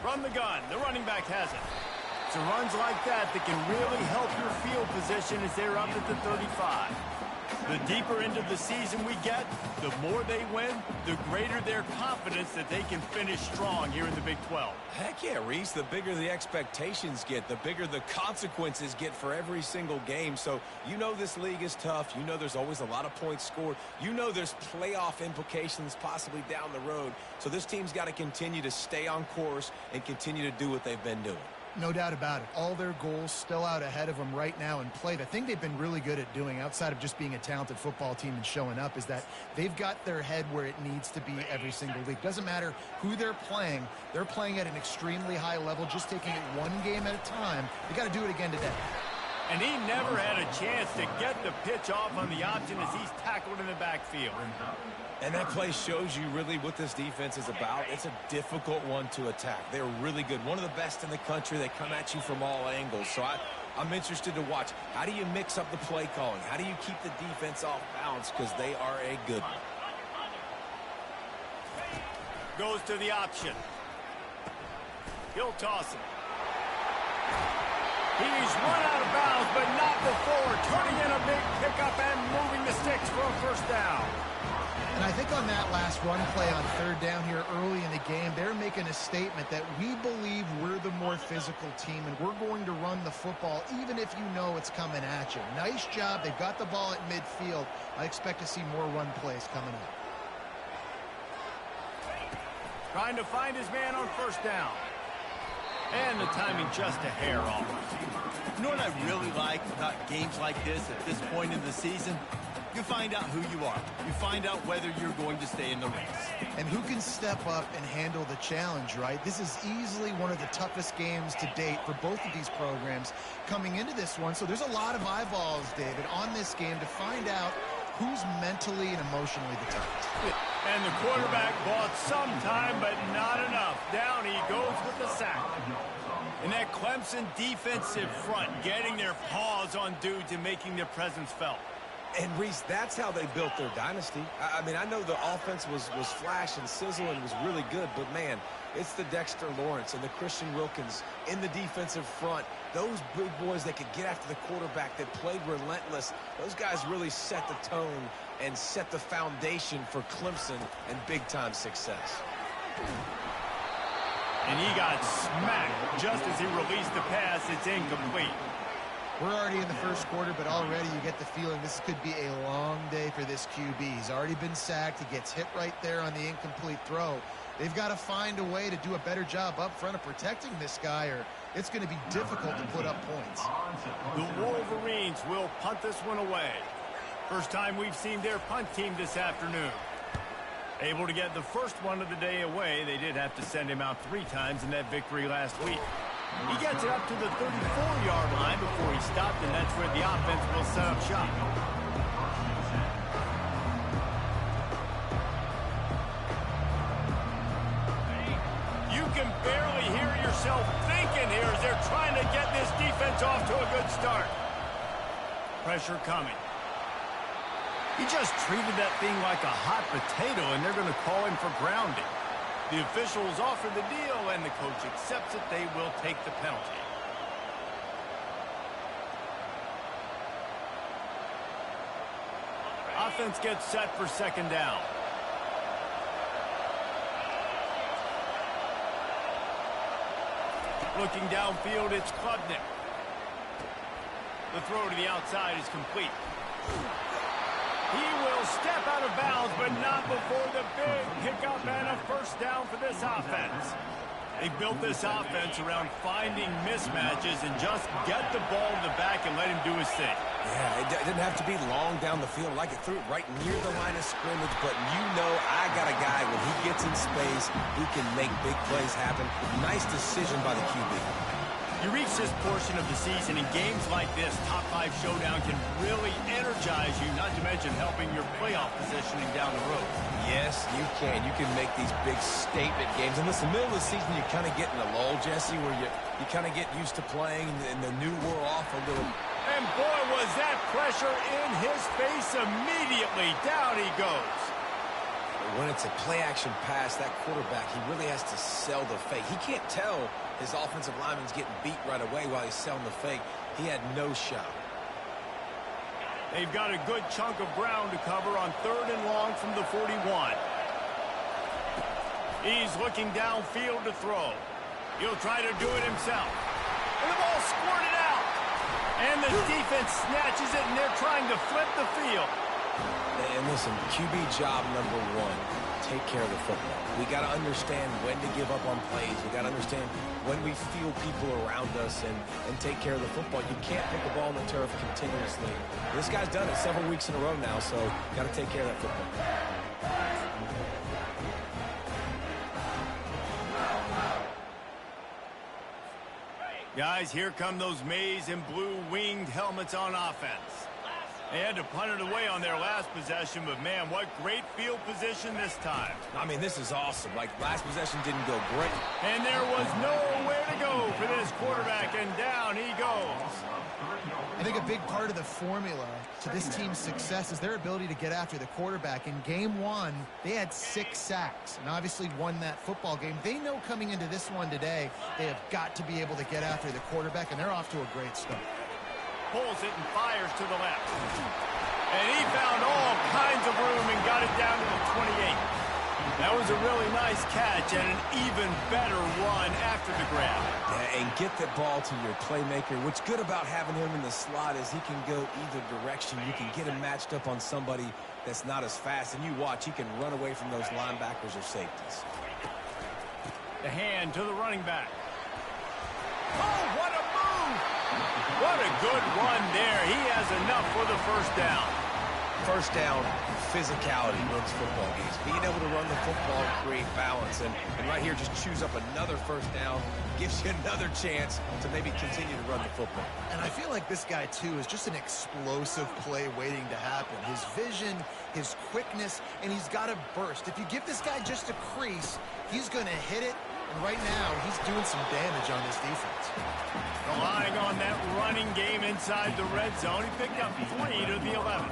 From the gun, the running back has it. So runs like that can really help your field position as they're up at the 35. The deeper into the season we get, the more they win, the greater their confidence that they can finish strong here in the Big 12. Heck yeah, Reese. The bigger the expectations get, the bigger the consequences get for every single game. So you know this league is tough. You know there's always a lot of points scored. You know there's playoff implications possibly down the road. So this team's got to continue to stay on course and continue to do what they've been doing. No doubt about it. All their goals still out ahead of them right now in play. The thing they've been really good at doing, outside of just being a talented football team and showing up, is that they've got their head where it needs to be every single week. Doesn't matter who they're playing at an extremely high level, just taking it one game at a time. They got to do it again today. And he never had a chance to get the pitch off on the option as he's tackled in the backfield. And that play shows you really what this defense is about. It's a difficult one to attack. They're really good. One of the best in the country. They come at you from all angles. So I'm interested to watch. How do you mix up the play calling? How do you keep the defense off balance? Because they are a good one. Goes to the option. He'll toss it. He's run out of bounds, but not before. Turning in a big pickup and moving the sticks for a first down. And I think on that last run play on third down here early in the game, they're making a statement that we believe we're the more physical team and we're going to run the football even if you know it's coming at you. Nice job. They've got the ball at midfield. I expect to see more run plays coming up. Trying to find his man on first down. And the timing just a hair off. You know what I really like about games like this at this point in the season? You find out who you are. You find out whether you're going to stay in the race. And who can step up and handle the challenge, right? This is easily one of the toughest games to date for both of these programs coming into this one. So there's a lot of eyeballs, David, on this game to find out who's mentally and emotionally the toughest. And the quarterback bought some time, but not enough. Down he goes with the sack. And that Clemson defensive front getting their paws on dudes and making their presence felt. And, Reese, that's how they built their dynasty. I mean, I know the offense was flash and sizzle and was really good, but, man, it's the Dexter Lawrence and the Christian Wilkins in the defensive front. Those big boys that could get after the quarterback, that played relentless. Those guys really set the tone and set the foundation for Clemson and big-time success. And he got smacked just as he released the pass. It's incomplete. We're already in the first quarter, but already you get the feeling this could be a long day for this QB. He's already been sacked. He gets hit right there on the incomplete throw. They've got to find a way to do a better job up front of protecting this guy, or it's going to be difficult to put up points. The Wolverines will punt this one away. First time we've seen their punt team this afternoon. Able to get the first one of the day away. They did have to send him out 3 times in that victory last week. He gets it up to the 34-yard line before he stopped, and that's where the offense will set up shop. You can barely hear yourself thinking here as they're trying to get this defense off to a good start. Pressure coming. He just treated that thing like a hot potato, and they're going to call him for grounding. The officials offer the deal, and the coach accepts it. They will take the penalty. Offense gets set for second down. Looking downfield, it's Klubnik. The throw to the outside is complete. He will step out of bounds, but not before the big pickup and a first down for this offense. They built this offense around finding mismatches and just get the ball to the back and let him do his thing. Yeah, it didn't have to be long down the field. Like it threw it right near the line of scrimmage, but you know I got a guy when he gets in space, he can make big plays happen. Nice decision by the QB. You reach this portion of the season, and games like this, top 5 showdown, can really energize you, not to mention helping your playoff positioning down the road. Yes, you can. You can make these big statement games. And listen, middle of the season, you kind of get in a lull, Jesse, where you kind of get used to playing, and the new wore off a little. And boy, was that pressure in his face immediately. Down he goes. When it's a play-action pass, that quarterback, he really has to sell the fake. He can't tell his offensive lineman's getting beat right away while he's selling the fake. He had no shot. They've got a good chunk of ground to cover on 3rd and long from the 41. He's looking downfield to throw. He'll try to do it himself. And the ball squirted out. And the defense snatches it, and they're trying to flip the field. And listen, QB job number 1, take care of the football. We got to understand when to give up on plays. We got to understand when we feel people around us and take care of the football. You can't put the ball on the turf continuously. This guy's done it several weeks in a row now, so got to take care of that football. Guys, here come those maize and blue winged helmets on offense. They had to punt it away on their last possession, but man, what great field position this time. I mean, this is awesome. Like, last possession didn't go great. And there was nowhere to go for this quarterback, and down he goes. I think a big part of the formula to this team's success is their ability to get after the quarterback. In game 1, they had 6 sacks and obviously won that football game. They know coming into this one today, they have got to be able to get after the quarterback, and they're off to a great start. Pulls it and fires to the left. And he found all kinds of room and got it down to the 28. That was a really nice catch and an even better run after the grab. Yeah, and get the ball to your playmaker. What's good about having him in the slot is he can go either direction. You can get him matched up on somebody that's not as fast, and you watch, he can run away from those linebackers or safeties. The hand to the running back. Oh, what a move! What a good run there. He has enough for the first down. First down, physicality wins football games. Being able to run the football and create balance. And right here, just choose up another first down, gives you another chance to maybe continue to run the football. And I feel like this guy, too, is just an explosive play waiting to happen. His vision, his quickness, and he's got a burst. If you give this guy just a crease, he's going to hit it. And right now, he's doing some damage on this defense. Relying on that running game inside the red zone. He picked up 3 to the 11.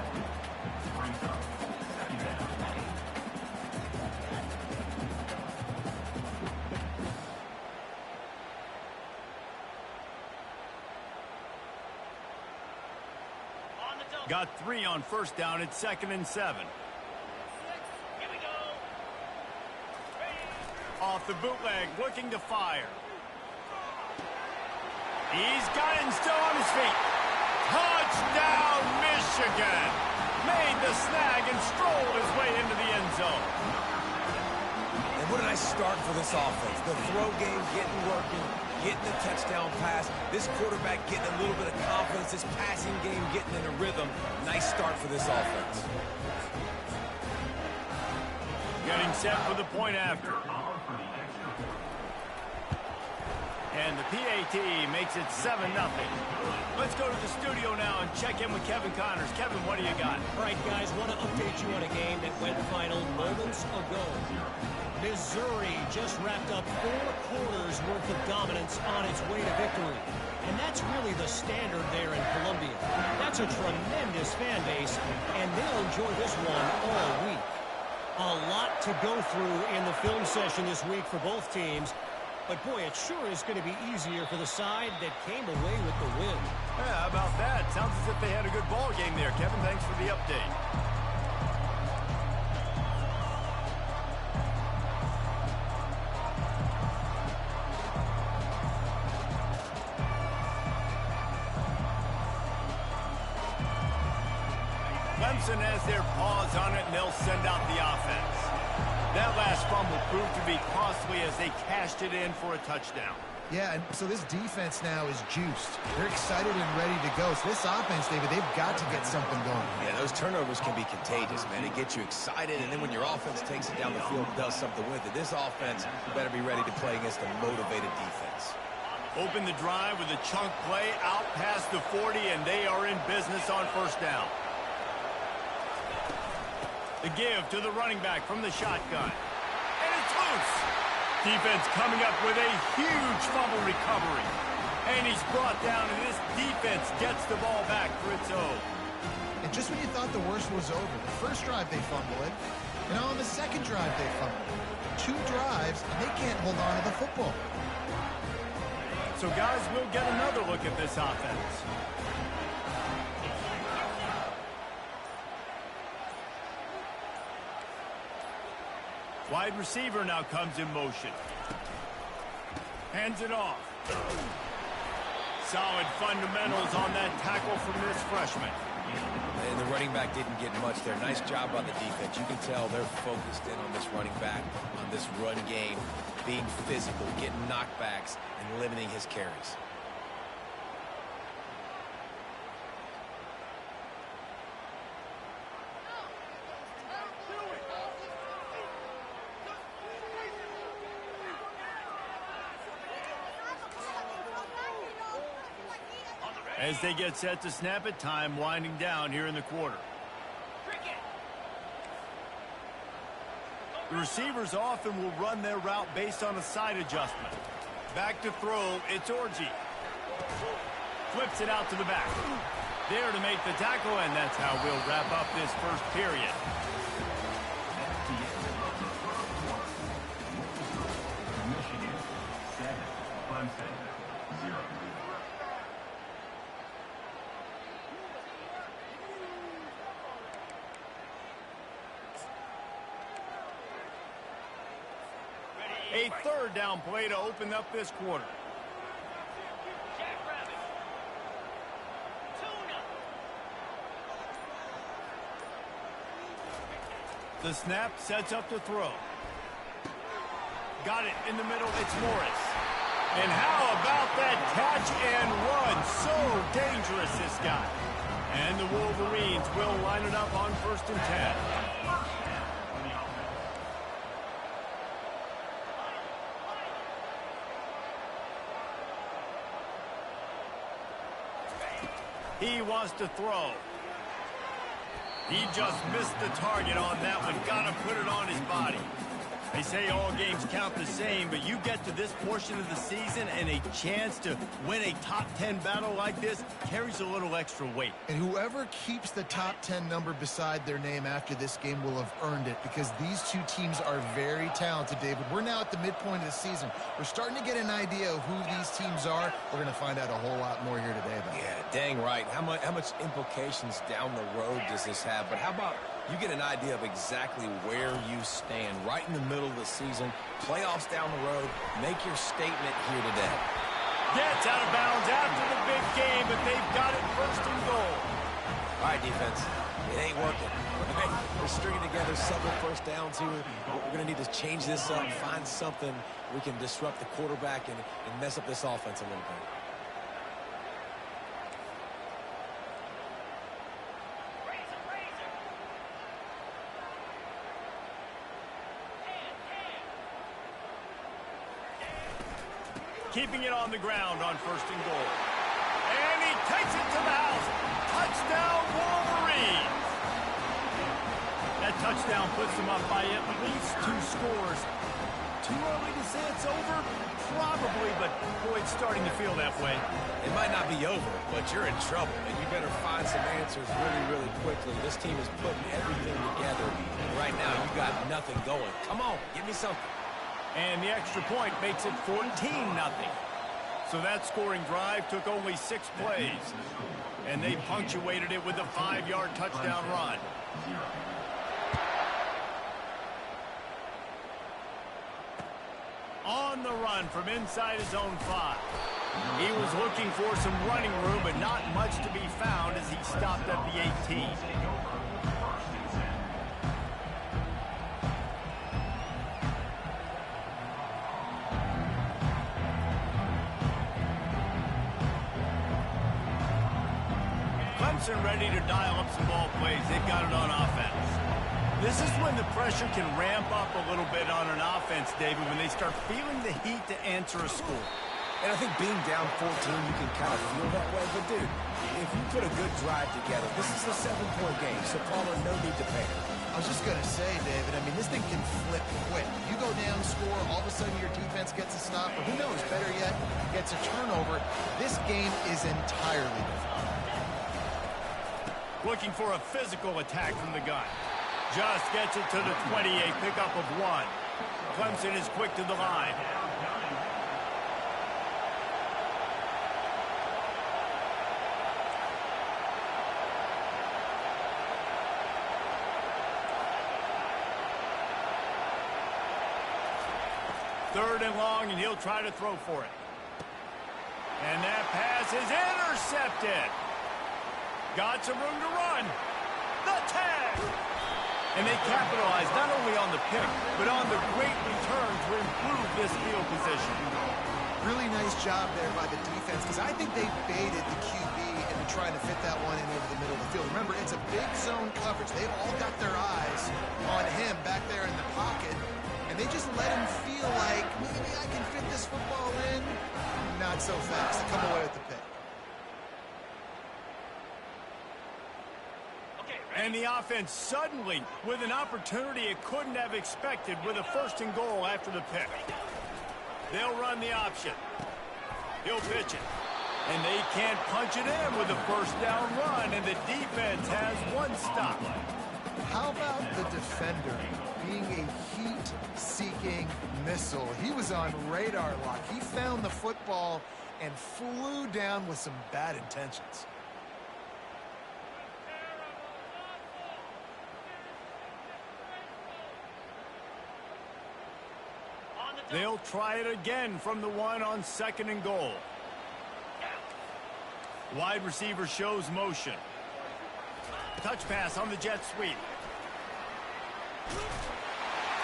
Got 3 on first down. It's 2nd and 7. Off the bootleg, looking to fire. He's got it and still on his feet. Touchdown, Michigan. Made the snag and strolled his way into the end zone. And what a nice start for this offense. The throw game getting working, getting the touchdown pass. This quarterback getting a little bit of confidence. This passing game getting in a rhythm. Nice start for this offense. Getting set for the point after. And the PAT makes it 7-0. Let's go to the studio now and check in with Kevin Connors. Kevin, what do you got? All right, guys, want to update you on a game that went final moments ago. Missouri just wrapped up 4 quarters worth of dominance on its way to victory. And that's really the standard there in Columbia. That's a tremendous fan base, and they'll enjoy this one all week. A lot to go through in the film session this week for both teams. But, boy, it sure is going to be easier for the side that came away with the win. Yeah, how about that? Sounds as if they had a good ball game there. Kevin, thanks for the update. Clemson has their paws on it, and they'll send out the offense. That last fumble proved to be costly as they cashed it in for a touchdown. Yeah, and so this defense now is juiced. They're excited and ready to go. So this offense, David, they've got to get something going. Yeah, those turnovers can be contagious, man. It gets you excited, and then when your offense takes it down the field and does something with it, this offense better be ready to play against a motivated defense. Open the drive with a chunk play out past the 40, and they are in business on first down. The give to the running back from the shotgun. And it's loose. Defense coming up with a huge fumble recovery. And he's brought down, and this defense gets the ball back for its own. And just when you thought the worst was over, the first drive they fumble it, And on the second drive, they fumbled. 2 drives, and they can't hold on to the football. So, guys, we'll get another look at this offense. Wide receiver now comes in motion. Hands it off. Solid fundamentals on that tackle from this freshman. And the running back didn't get much there. Nice job on the defense. You can tell they're focused in on this running back, on this run game, being physical, getting knockbacks, and limiting his carries. As they get set to snap it, time winding down here in the quarter. The receivers often will run their route based on a side adjustment. Back to throw, it's Orji. Flips it out to the back. There to make the tackle, and that's how we'll wrap up this first period. Michigan 7, Clemson 0. A third down play to open up this quarter. The snap sets up to throw. Got it in the middle. It's Morris. And how about that catch and run? So dangerous, this guy. And the Wolverines will line it up on 1st and 10. He wants to throw. He just missed the target on that one. Got to put it on his body. They say all games count the same, but you get to this portion of the season and a chance to win a top 10 battle like this carries a little extra weight. And whoever keeps the top 10 number beside their name after this game will have earned it, because these two teams are very talented, David. We're now at the midpoint of the season. We're starting to get an idea of who these teams are. We're going to find out a whole lot more here today about it. Yeah, dang right. How much implications down the road does this have? But how about you get an idea of exactly where you stand right in the middle of the season, playoffs down the road, make your statement here today. Gets out of bounds after the big game, but they've got it 1st and goal. All right, defense, it ain't working. We're stringing together several first downs here. We're going to need to change this up, find something we can disrupt the quarterback and mess up this offense a little bit. Keeping it on the ground on 1st and goal. And he takes it to the house. Touchdown, Wolverines. That touchdown puts them up by at least 2 scores. Too early to say it's over? Probably, but boy, it's starting to feel that way. It might not be over, but you're in trouble, and you better find some answers really, really quickly. This team is putting everything together, and right now you got nothing going. Come on, give me something. And the extra point makes it 14-0. So that scoring drive took only 6 plays. And they punctuated it with a 5-yard touchdown run. On the run from inside his own 5. He was looking for some running room, but not much to be found as he stopped at the 18. Clemson ready to dial up some ball plays. They've got it on offense. This is when the pressure can ramp up a little bit on an offense, David, when they start feeling the heat to answer a score. And I think being down 14, you can kind of feel that way. But, dude, if you put a good drive together, this is a 7-point game, so Palmer, no need to panic. I was just going to say, David, I mean, this thing can flip quick. You go down, score, all of a sudden your defense gets a stop, or who knows, better yet, gets a turnover. This game is entirely different. Looking for a physical attack from the gun. Just gets it to the 28, pickup of 1. Clemson is quick to the line. Third and long, and he'll try to throw for it. And that pass is intercepted. Got some room to run. The tag. And they capitalize not only on the pick, but on the great return to improve this field position. Really nice job there by the defense, because I think they baited the QB into trying to fit that one in over the middle of the field. Remember, it's a big zone coverage. They've all got their eyes on him back there in the pocket, and they just let him feel like, maybe I can fit this football in. Not so fast. They come away with the pick. And the offense suddenly with an opportunity it couldn't have expected with a 1st and goal after the pick. They'll run the option. He'll pitch it. And they can't punch it in with a 1st down run, and the defense has 1 stop. How about the defender being a heat-seeking missile? He was on radar lock. He found the football and flew down with some bad intentions. They'll try it again from the 1 on 2nd and goal. Wide receiver shows motion. Touch pass on the jet sweep.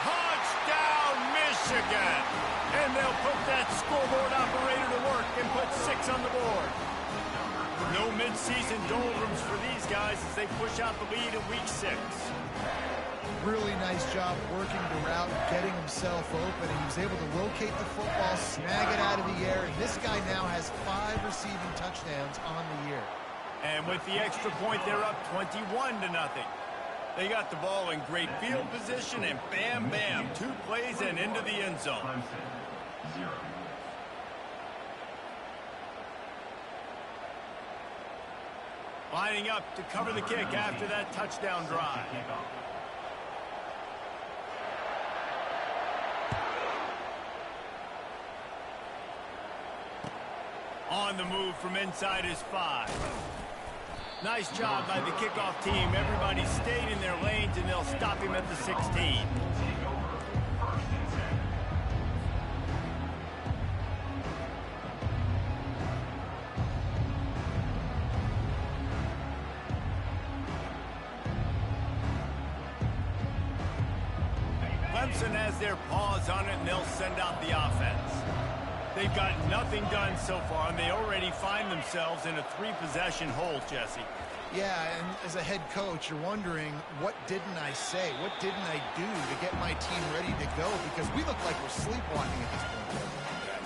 Touchdown, Michigan! And they'll put that scoreboard operator to work and put 6 on the board. No midseason doldrums for these guys as they push out the lead in week 6. Really nice job working the route, getting himself open, and he was able to locate the football, snag it out of the air, and this guy now has 5 receiving touchdowns on the year. And with the extra point, they're up 21-0. They got the ball in great field position, and bam, bam, 2 plays and into the end zone. Clemson, 0. Lining up to cover the kick after that touchdown drive. On the move from inside his 5. Nice job by the kickoff team. Everybody stayed in their lanes, and they'll stop him at the 16. Clemson has their paws on it, and they'll send out the offense. They've got nothing done so far, and they already find themselves in a 3-possession hole, Jesse. Yeah, and as a head coach, you're wondering, what didn't I say? What didn't I do to get my team ready to go? Because we look like we're sleepwalking at this point.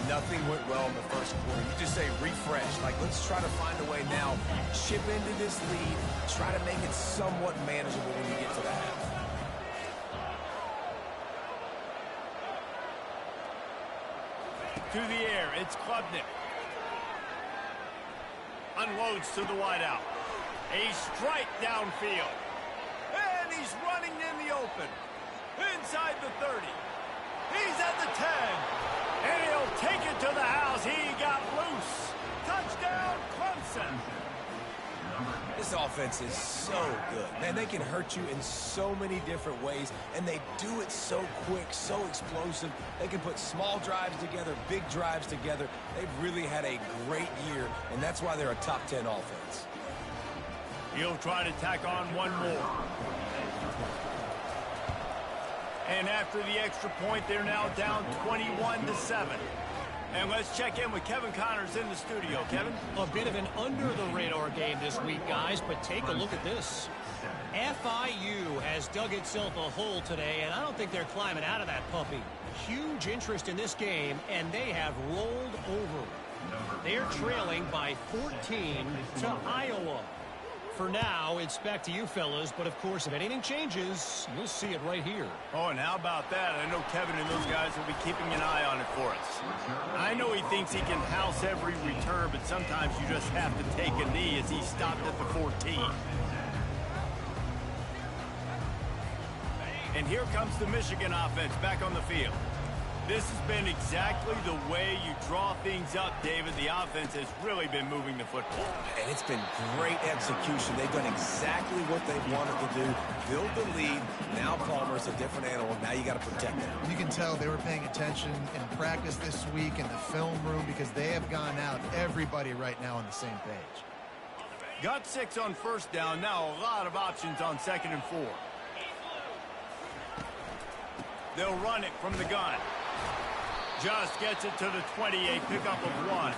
Yeah, nothing went well in the 1st quarter. You just say refresh. Like, let's try to find a way now. Chip into this lead. Try to make it somewhat manageable when you get to the half. To the air, it's Klubnik. Unloads to the wideout. A strike downfield. And he's running in the open. Inside the 30. He's at the 10. And he'll take it to the house. He got loose. Touchdown, Clemson. This offense is so good. Man, they can hurt you in so many different ways, and they do it so quick, so explosive. They can put small drives together, big drives together. They've really had a great year, and that's why they're a top 10 offense. He'll try to tack on 1 more. And after the extra point, they're now down 21-7. And let's check in with Kevin Connors in the studio. Kevin? A bit of an under-the-radar game this week, guys, but take a look at this. FIU has dug itself a hole today, and I don't think they're climbing out of that puppy. Huge interest in this game, and they have rolled over. They're trailing by 14 to Iowa. For now, it's back to you fellas, but of course, if anything changes, you'll see it right here. Oh, and how about that? I know Kevin and those guys will be keeping an eye on it for us. I know he thinks he can house every return, but sometimes you just have to take a knee as he stopped at the 14. And here comes the Michigan offense back on the field. This has been exactly the way you draw things up, David. The offense has really been moving the football. And it's been great execution. They've done exactly what they wanted to do. Build the lead. Now Palmer's a different animal. Now you got to protect it. You can tell they were paying attention in practice this week in the film room because they have gone out, everybody right now on the same page. Got 6 on first down. Now a lot of options on 2nd and 4. They'll run it from the gun. Just gets it to the 28, pickup of 1.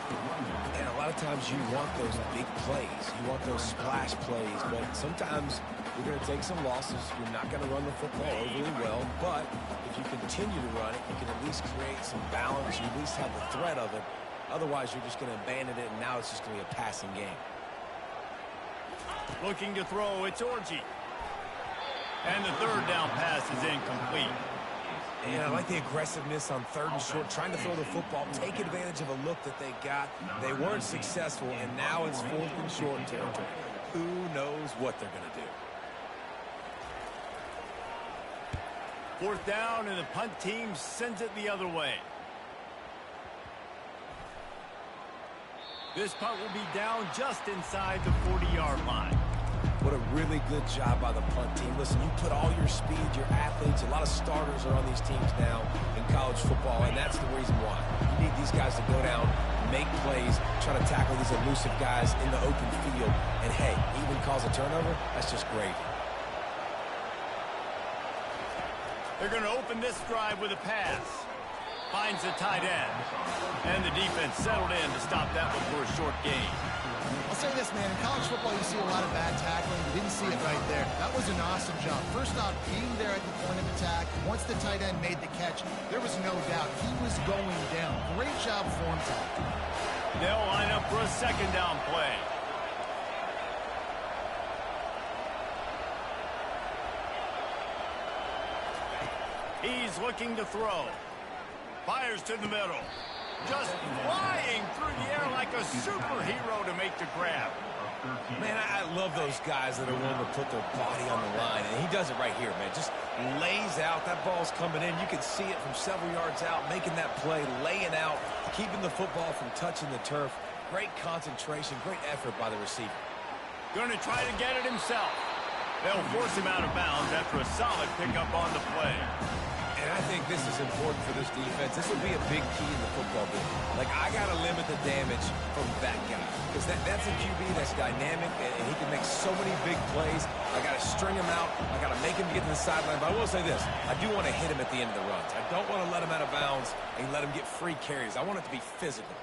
And a lot of times you want those big plays. You want those splash plays. But sometimes you're going to take some losses. You're not going to run the football overly well. But if you continue to run it, you can at least create some balance. You at least have the threat of it. Otherwise, you're just going to abandon it, and now it's just going to be a passing game. Looking to throw, it's Orji. And the 3rd down pass is incomplete. And I like the aggressiveness on 3rd and short, trying to throw the football, take advantage of a look that they got. They weren't successful, and now it's 4th and short territory. Who knows what they're going to do? 4th down, and the punt team sends it the other way. This punt will be down just inside the 40-yard line. What a really good job by the punt team. Listen, you put all your speed, your athletes, a lot of starters are on these teams now in college football, and that's the reason why. You need these guys to go down, make plays, try to tackle these elusive guys in the open field, and hey, even cause a turnover, that's just great. They're going to open this drive with a pass. Finds the tight end. And the defense settled in to stop that one for a short gain. I'll say this, man. In college football, you see a lot of bad tackling. You didn't see it right there. That was an awesome job. First off, being there at the point of attack. Once the tight end made the catch, there was no doubt he was going down. Great job for him, Tom. They'll line up for a 2nd down play. He's looking to throw. Fires to the middle. Just flying through the air like a superhero to make the grab. Man, I love those guys that are willing to put their body on the line, and he does it right here, man. Just lays out. That ball's coming in. You can see it from several yards out, making that play, laying out, keeping the football from touching the turf. Great concentration, great effort by the receiver. Going to try to get it himself. They'll force him out of bounds after a solid pickup on the play. And I think this is important for this defense. This will be a big key in the football game. Like, I got to limit the damage from that guy. Because that's a QB that's dynamic, and he can make so many big plays. I got to string him out. I got to make him get to the sideline. But I will say this. I do want to hit him at the end of the runs. I don't want to let him out of bounds and let him get free carries. I want it to be physical.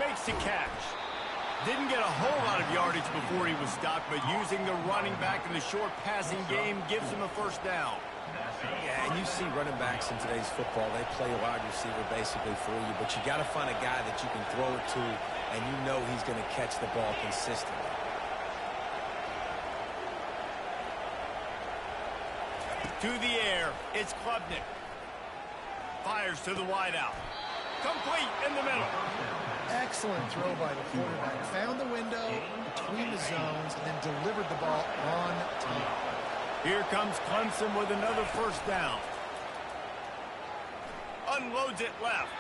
Makes the catch. Didn't get a whole lot of yardage before he was stopped, but using the running back in the short passing game gives him a 1st down. Yeah, and you see running backs in today's football, they play a wide receiver basically for you, but you got to find a guy that you can throw it to, and you know he's going to catch the ball consistently. To the air, it's Klubnik. Fires to the wideout. Complete in the middle. Excellent throw by the quarterback. Found the window between the zones and then delivered the ball on time. Here comes Clemson with another 1st down. Unloads it left.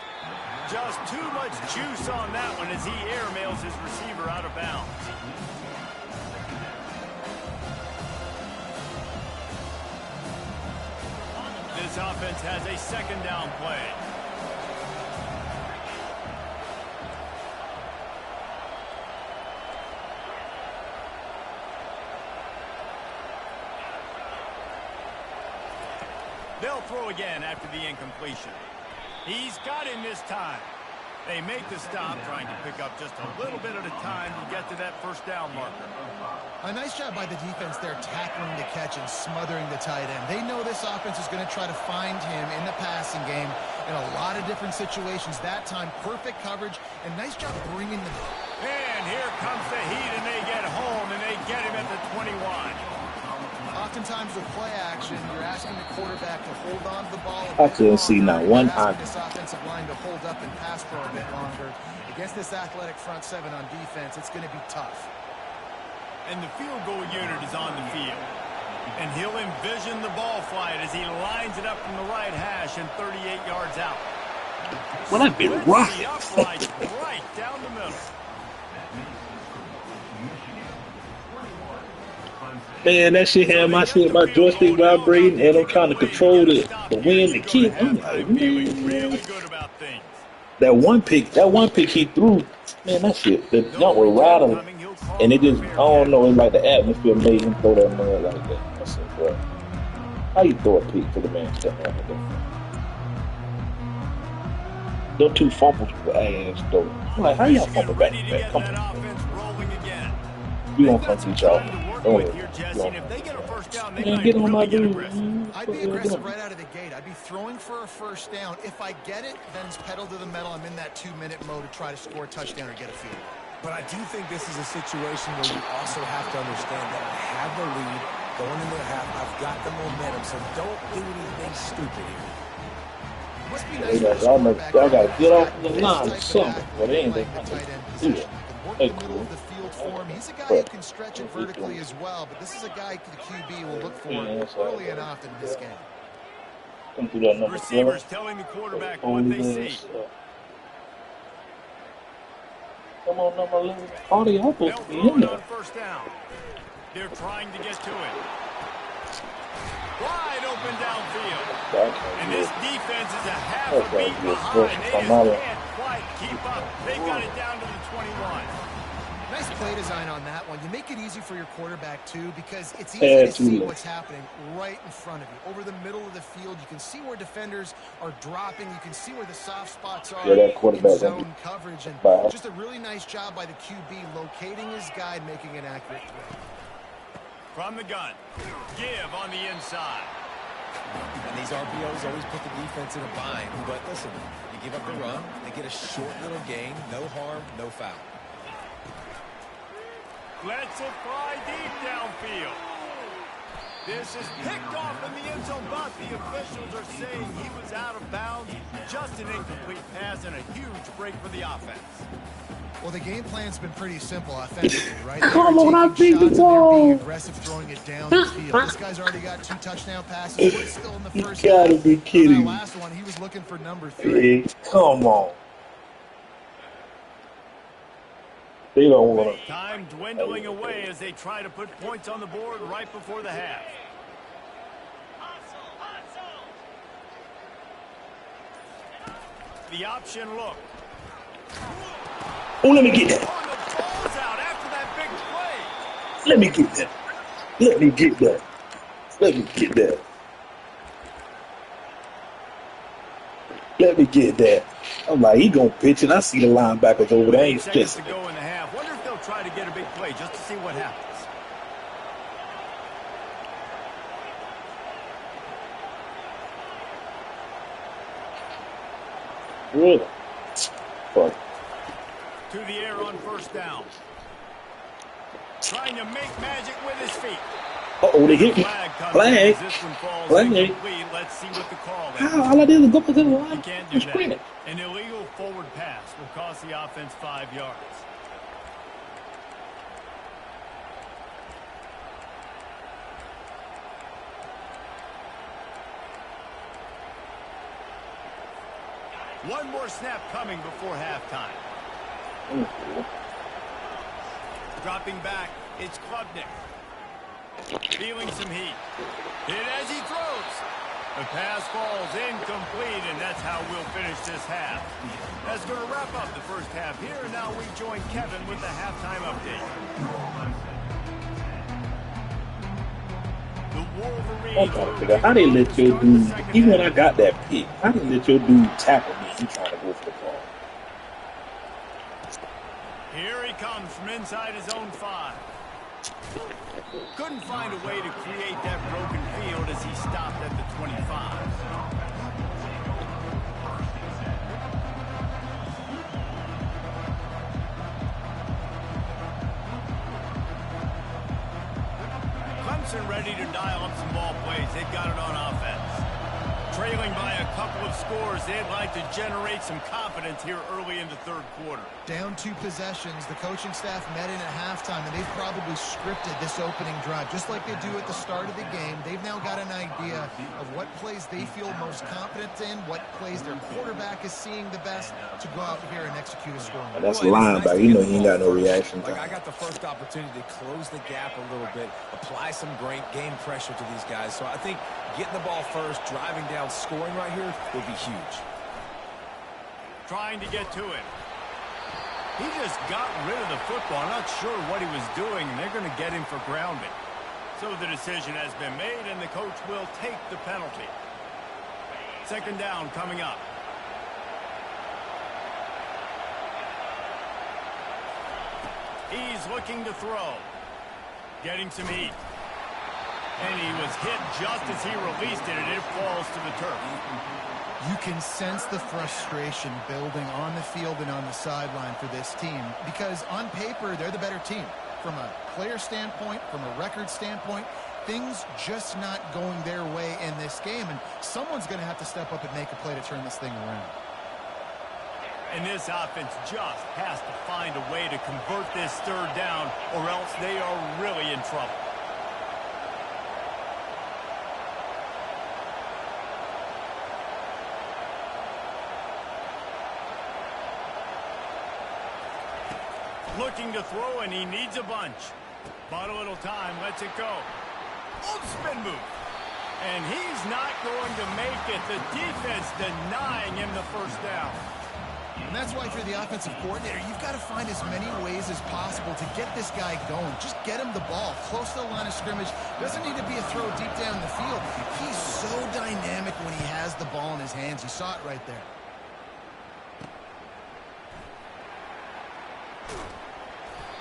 Just too much juice on that one as he airmails his receiver out of bounds. This offense has a 2nd down play. They'll throw again after the incompletion. He's got him this time. They make the stop, trying to pick up just a little bit at a time to get to that 1st down marker. A nice job by the defense there, tackling the catch and smothering the tight end. They know this offense is going to try to find him in the passing game in a lot of different situations. That time, perfect coverage, and nice job bringing them in. And here comes the heat, and they get home, and they get him at the 21. Oftentimes with play action, you're asking the quarterback to hold on to the ball. I couldn't see not one eye. This offensive line to hold up and pass for a bit longer. Against this athletic front 7 on defense, it's going to be tough. And the field goal unit is on the field. And he'll envision the ball flight as he lines it up from the right hash and 38 yards out. Well, that'd be right. Upright, right down the middle. Man, that shit had my joystick vibrating, and I'm trying to control the wind, the kick. I'm like, man. That one pick he threw, man, that shit, the jump was rattling, and it just, I don't know, it's like the atmosphere made him throw that man like that. I said, bro, how you throw a pick to the man stepping out of there? Those 2 fumbles were ass though. I'm like, how y'all fumble back to back? Come on. You gonna come to each other. Don't worry. Man, get on my dude. I'd be aggressive right out of the gate. I'd be throwing for a first down. If I get it, then it's pedal to the metal. I'm in that 2-minute mode to try to score a touchdown or get a field. But I do think this is a situation where you also have to understand that I have the lead going into the half. I've got the momentum, so don't do anything stupid here. Must be nice. Y'all gotta get off the line or something. But they ain't gonna do it. In the middle of the field for him. He's a guy who can stretch it vertically as well, but this is a guy the QB will look for early and often in this game. Come through that number Receivers telling the quarterback what they see. Come on, number 11. All the supposed to be in there. On first down. They're trying to get to it. Wide open downfield. And this defense is a half a beat behind. They just can't quite keep up. They got it down to the 21. Nice play design on that one. You make it easy for your quarterback, too, because it's easy to see what's happening right in front of you. Over the middle of the field, you can see where defenders are dropping. You can see where the soft spots are in zone coverage. And just a really nice job by the QB locating his guy and making an accurate throw. From the gun, give on the inside. And these RPOs always put the defense in a bind. But listen, you give up the run, they get a short little gain, no harm, no foul. Lets it fly deep downfield. This is picked off in the end zone, but the officials are saying he was out of bounds. Just an incomplete pass and a huge break for the offense. Well, the game plan's been pretty simple offensively, right? Come on, I beat the ball. Being ball. aggressive, throwing it down the field. This guy's already got 2 touchdown passes. We're still in the first You gotta be kidding me. Last one, he was looking for number 3. Hey, come on. They don't want to. Time dwindling away as they try to put points on the board right before the half. The option look. Oh, let me get that. The ball's out after that big play. Let me get that. Let me get that. Let me get that. Let me get that. I'm like, he gonna pitch it. I see the linebackers over there. Ain't seconds to go in the half. Wonder if they'll try to get a big play just to see what happens. Really? Fuck. To the air on first down. Trying to make magic with his feet. Uh-oh, they hit me. Flag. Flag. Let's see what the call is. How? All I did was go to the line. You can't do that. An illegal forward pass will cost the offense 5 yards. One more snap coming before halftime. Dropping back, it's Klubnik. Feeling some heat. Hit as he throws. The pass falls incomplete, and that's how we'll finish this half. That's going to wrap up the first half here. Now we join Kevin with the halftime update. The Wolverines. I'm trying to figure out how they let your dude, even when I got that pick, how they let your dude tackle me? He trying to go for the ball. Here he comes from inside his own 5. Couldn't find a way to create that broken field as he stopped at the 25. Clemson ready to dial up some ball plays. They've got it on offense. Trailing trailing by a couple of scores. They'd like to generate some confidence here early in the third quarter. Down 2 possessions. The coaching staff met in at halftime, and they've probably scripted this opening drive. Just like they do at the start of the game, they've now got an idea of what plays they feel most confident in, what plays their quarterback is seeing the best to go out here and execute a scoring. That's a linebacker. You know he ain't got no reaction time. Like, I got the first opportunity to close the gap a little bit, apply some game pressure to these guys. So I think getting the ball first, driving down, scoring right here would be huge. Trying to get to it. He just got rid of the football. I'm not sure what he was doing, and they're going to get him for grounding. So the decision has been made, and the coach will take the penalty. Second down coming up. He's looking to throw. Getting some heat. And he was hit just as he released it, and it falls to the turf. You can sense the frustration building on the field and on the sideline for this team because on paper, they're the better team. From a player standpoint, from a record standpoint, things just not going their way in this game, and someone's going to have to step up and make a play to turn this thing around. And this offense just has to find a way to convert this third down, or else they are really in trouble. Looking to throw, and he needs a bunch. But a little time, lets it go. Old spin move. And he's not going to make it. The defense denying him the first down. And that's why if you're the offensive coordinator, you've got to find as many ways as possible to get this guy going. Just get him the ball close to the line of scrimmage. Doesn't need to be a throw deep down the field. He's so dynamic when he has the ball in his hands. You saw it right there.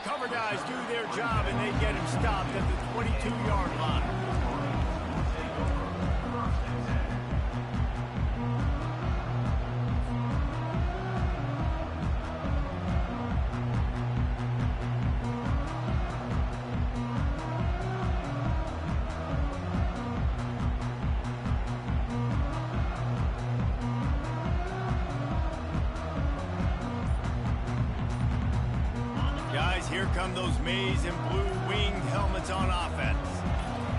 Cover guys do their job, and they get him stopped at the 22-yard line. Guys, here come those maize and blue-winged helmets on offense.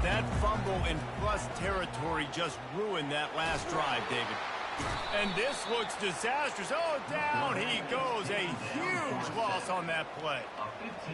That fumble in plus territory just ruined that last drive, David. And this looks disastrous. Oh, down he goes. A huge loss on that play.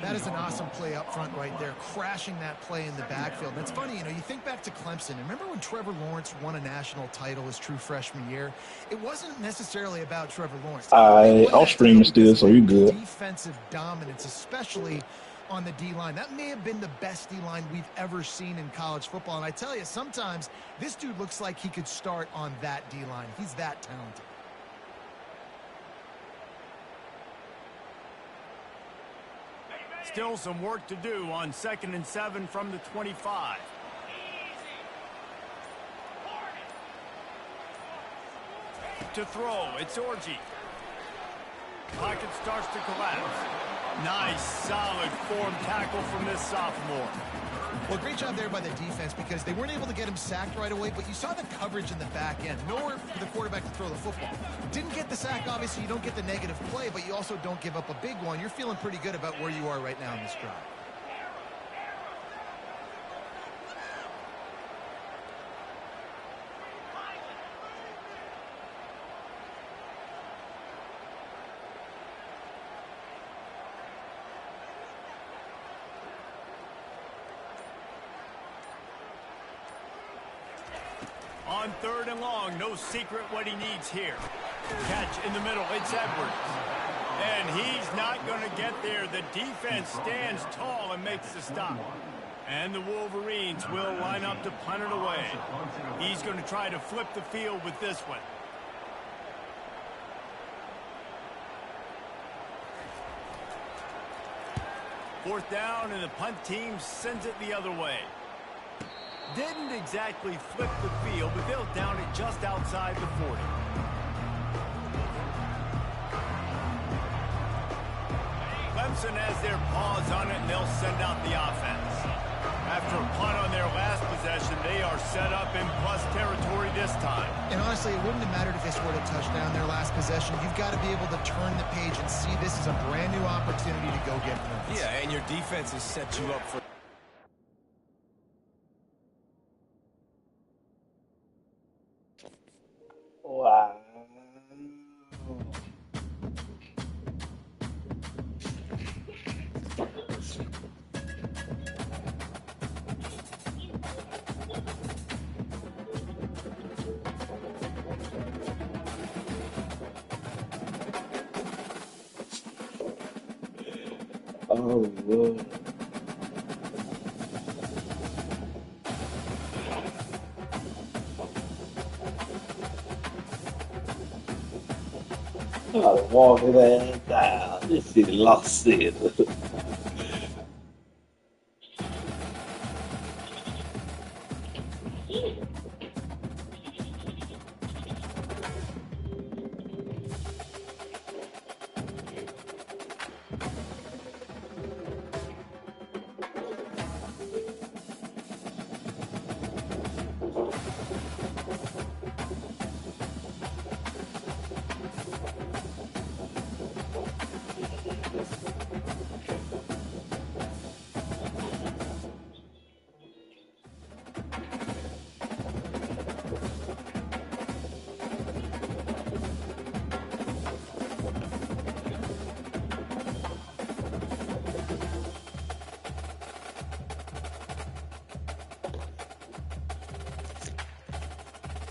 That is an awesome play up front right there, crashing that play in the backfield. And it's funny, you know, you think back to Clemson. Remember when Trevor Lawrence won a national title his true freshman year? It wasn't necessarily about Trevor Lawrence. I'll stream it still, so you good. Defensive dominance, especially on the D-line. That may have been the best D-line we've ever seen in college football. And I tell you, sometimes this dude looks like he could start on that D-line. He's that talented. Still some work to do on 2nd and 7 from the 25. To throw, it's Orji. Pocket starts to collapse. Nice, solid form tackle from this sophomore. Well, great job there by the defense because they weren't able to get him sacked right away, but you saw the coverage in the back end. Nowhere for the quarterback to throw the football. Didn't get the sack, obviously. You don't get the negative play, but you also don't give up a big one. You're feeling pretty good about where you are right now in this drive. On 3rd and long, no secret what he needs here. Catch in the middle, it's Edwards. And he's not going to get there. The defense stands tall and makes the stop. And the Wolverines will line up to punt it away. He's going to try to flip the field with this one. Fourth down, and the punt team sends it the other way. Didn't exactly flip the field, but they'll down it just outside the 40. Clemson has their paws on it, and they'll send out the offense. After a punt on their last possession, they are set up in plus territory this time. And honestly, it wouldn't have mattered if they scored a touchdown their last possession. You've got to be able to turn the page and see this as a brand new opportunity to go get points. Yeah, and your defense has set you up for... Wow. Oh, Lord. I gotta walk his ass down. This city lost it.